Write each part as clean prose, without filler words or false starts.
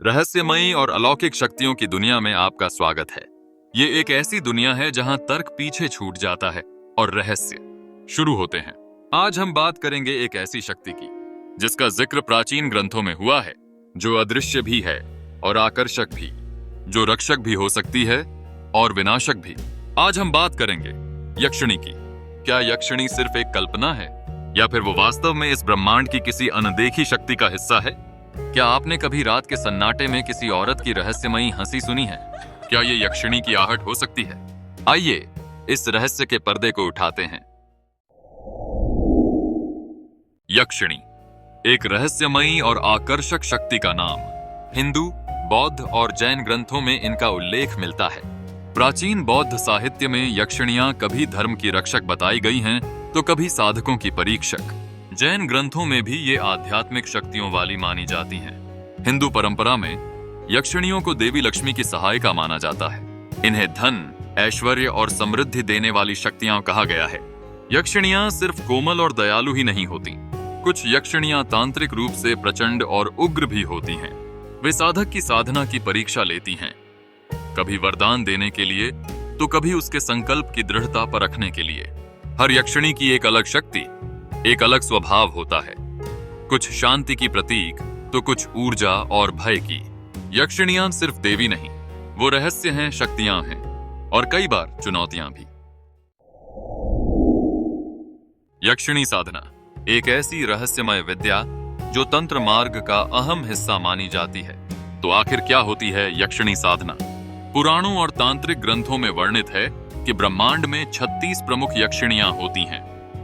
रहस्यमयी और अलौकिक शक्तियों की दुनिया में आपका स्वागत है। ये एक ऐसी दुनिया है जहां तर्क पीछे छूट जाता है और रहस्य शुरू होते हैं। आज हम बात करेंगे एक ऐसी शक्ति की जिसका जिक्र प्राचीन ग्रंथों में हुआ है, जो अदृश्य भी है और आकर्षक भी, जो रक्षक भी हो सकती है और विनाशक भी। आज हम बात करेंगे यक्षिणी की। क्या यक्षिणी सिर्फ एक कल्पना है या फिर वो वास्तव में इस ब्रह्मांड की किसी अनदेखी शक्ति का हिस्सा है? क्या आपने कभी रात के सन्नाटे में किसी औरत की रहस्यमयी हंसी सुनी है? क्या ये यक्षिणी की आहट हो सकती है? आइए इस रहस्य के पर्दे को उठाते हैं। यक्षिणी एक रहस्यमयी और आकर्षक शक्ति का नाम। हिंदू, बौद्ध और जैन ग्रंथों में इनका उल्लेख मिलता है। प्राचीन बौद्ध साहित्य में यक्षिणियां कभी धर्म की रक्षक बताई गई हैं, तो कभी साधकों की परीक्षक। जैन ग्रंथों में भी ये आध्यात्मिक शक्तियों वाली मानी जाती हैं। हिंदू परंपरा में यक्षिणियों को देवी लक्ष्मी की सहायिका माना जाता है। इन्हें धन, ऐश्वर्य और समृद्धि देने वाली शक्तियां कहा गया है। यक्षिणियां सिर्फ कोमल और दयालु ही नहीं होती, कुछ यक्षिणियां तांत्रिक रूप से प्रचंड और उग्र भी होती हैं। वे साधक की साधना की परीक्षा लेती हैं, कभी वरदान देने के लिए तो कभी उसके संकल्प की दृढ़ता परखने के लिए। हर यक्षिणी की एक अलग शक्ति, एक अलग स्वभाव होता है, कुछ शांति की प्रतीक तो कुछ ऊर्जा और भय की। यक्षिणियां सिर्फ देवी नहीं, वो रहस्य हैं, शक्तियां हैं और कई बार चुनौतियां भी। यक्षिणी साधना एक ऐसी रहस्यमय विद्या जो तंत्र मार्ग का अहम हिस्सा मानी जाती है। तो आखिर क्या होती है यक्षिणी साधना? पुराणों और तांत्रिक ग्रंथों में वर्णित है कि ब्रह्मांड में 36 प्रमुख यक्षिणियां होती हैं,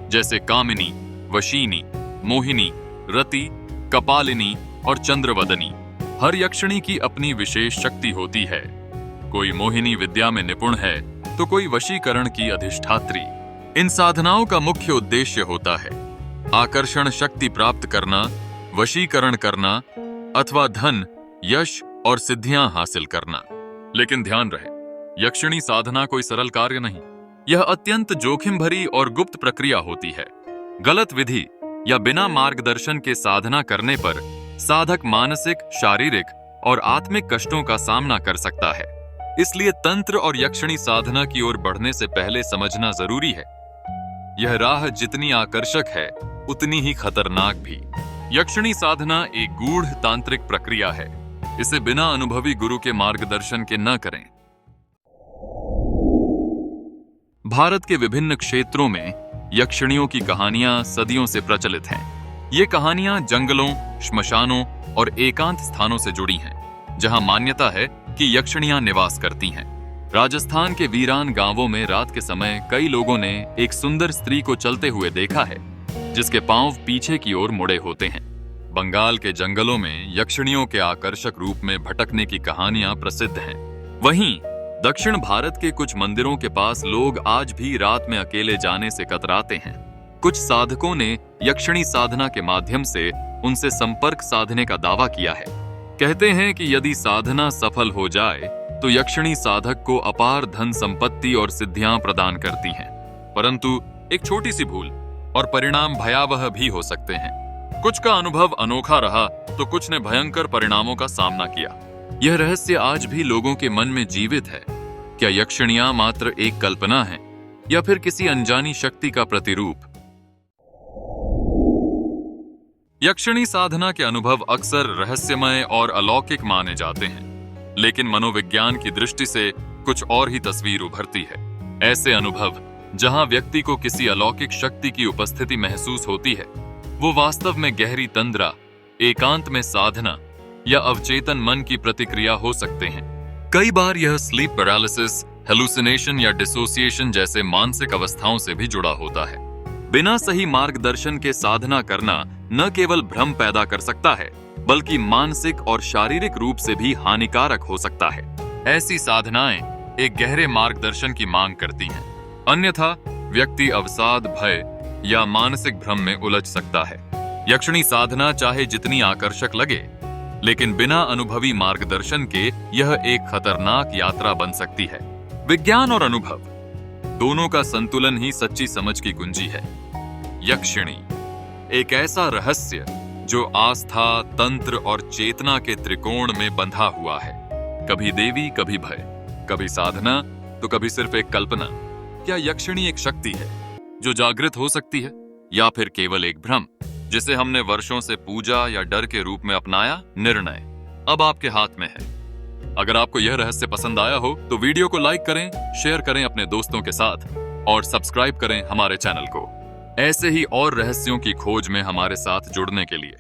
जैसे कामिनी, वशीनी, मोहिनी, रति, कपालिनी और चंद्रवदनी। हर यक्षिणी की अपनी विशेष शक्ति होती है। कोई मोहिनी विद्या में निपुण है तो कोई वशीकरण की अधिष्ठात्री। इन साधनाओं का मुख्य उद्देश्य होता है आकर्षण शक्ति प्राप्त करना, वशीकरण करना अथवा धन, यश और सिद्धियां हासिल करना। लेकिन ध्यान रहे, यक्षिणी साधना कोई सरल कार्य नहीं। यह अत्यंत जोखिम भरी और गुप्त प्रक्रिया होती है। गलत विधि या बिना मार्गदर्शन के साधना करने पर साधक मानसिक, शारीरिक और आत्मिक कष्टों का सामना कर सकता है। इसलिए तंत्र और यक्षिणी साधना की ओर बढ़ने से पहले समझना जरूरी है, यह राह जितनी आकर्षक है उतनी ही खतरनाक भी। यक्षिणी साधना एक गूढ़ तांत्रिक प्रक्रिया है। इसे बिना अनुभवी गुरु के मार्गदर्शन के न करें। भारत के विभिन्न क्षेत्रों में यक्षिणियों की कहानियां सदियों से प्रचलित हैं। ये कहानियां जंगलों, श्मशानों और एकांत स्थानों से जुड़ी हैं, जहां मान्यता है कि यक्षिणियां निवास करती हैं। राजस्थान के वीरान गांवों में रात के समय कई लोगों ने एक सुंदर स्त्री को चलते हुए देखा है, जिसके पांव पीछे की ओर मुड़े होते हैं। बंगाल के जंगलों में यक्षिणियों के आकर्षक रूप में भटकने की कहानियां प्रसिद्ध हैं। वहीं दक्षिण भारत के कुछ मंदिरों के पास लोग आज भी रात में अकेले जाने से कतराते हैं। कुछ साधकों ने यक्षिणी साधना के माध्यम से उनसे संपर्क साधने का दावा किया है। कहते हैं कि यदि साधना सफल हो जाए तो यक्षिणी साधक को अपार धन संपत्ति और सिद्धियां प्रदान करती हैं। परंतु एक छोटी सी भूल और परिणाम भयावह भी हो सकते हैं। कुछ का अनुभव अनोखा रहा तो कुछ ने भयंकर परिणामों का सामना किया। यह रहस्य आज भी लोगों के मन में जीवित है। क्या यक्षिणियां मात्र एक कल्पना है या फिर किसी अनजानी शक्ति का प्रतिरूप? यक्षिणी साधना के अनुभव अक्सर रहस्यमय और अलौकिक माने जाते हैं, लेकिन मनोविज्ञान की दृष्टि से कुछ और ही तस्वीर उभरती है। ऐसे अनुभव जहां व्यक्ति को किसी अलौकिक शक्ति की उपस्थिति महसूस होती है, वो वास्तव में गहरी तंद्रा, एकांत में साधना या अवचेतन मन की प्रतिक्रिया हो सकते हैं। कई बार यह स्लीप पैरालिसिस, हेलुसिनेशन या डिसोसिएशन जैसे मानसिक अवस्थाओं से भी जुड़ा होता है। बिना सही मार्गदर्शन के साधना करना न केवल भ्रम पैदा कर सकता है, बल्कि मानसिक और शारीरिक रूप से भी हानिकारक हो सकता है। ऐसी साधनाएं एक गहरे मार्गदर्शन की मांग करती हैं, अन्यथा व्यक्ति अवसाद, भय या मानसिक भ्रम में उलझ सकता है। यक्षिणी साधना चाहे जितनी आकर्षक लगे, लेकिन बिना अनुभवी मार्गदर्शन के यह एक खतरनाक यात्रा बन सकती है। विज्ञान और अनुभव दोनों का संतुलन ही सच्ची समझ की कुंजी है। यक्षिणी एक ऐसा रहस्य जो आस्था, तंत्र और चेतना के त्रिकोण में बंधा हुआ है। कभी देवी, कभी भय, कभी साधना तो कभी सिर्फ एक कल्पना। क्या यक्षिणी एक शक्ति है जो जागृत हो सकती है, या फिर केवल एक भ्रम जिसे हमने वर्षों से पूजा या डर के रूप में अपनाया? निर्णय अब आपके हाथ में है। अगर आपको यह रहस्य पसंद आया हो तो वीडियो को लाइक करें, शेयर करें अपने दोस्तों के साथ और सब्सक्राइब करें हमारे चैनल को ऐसे ही और रहस्यों की खोज में हमारे साथ जुड़ने के लिए।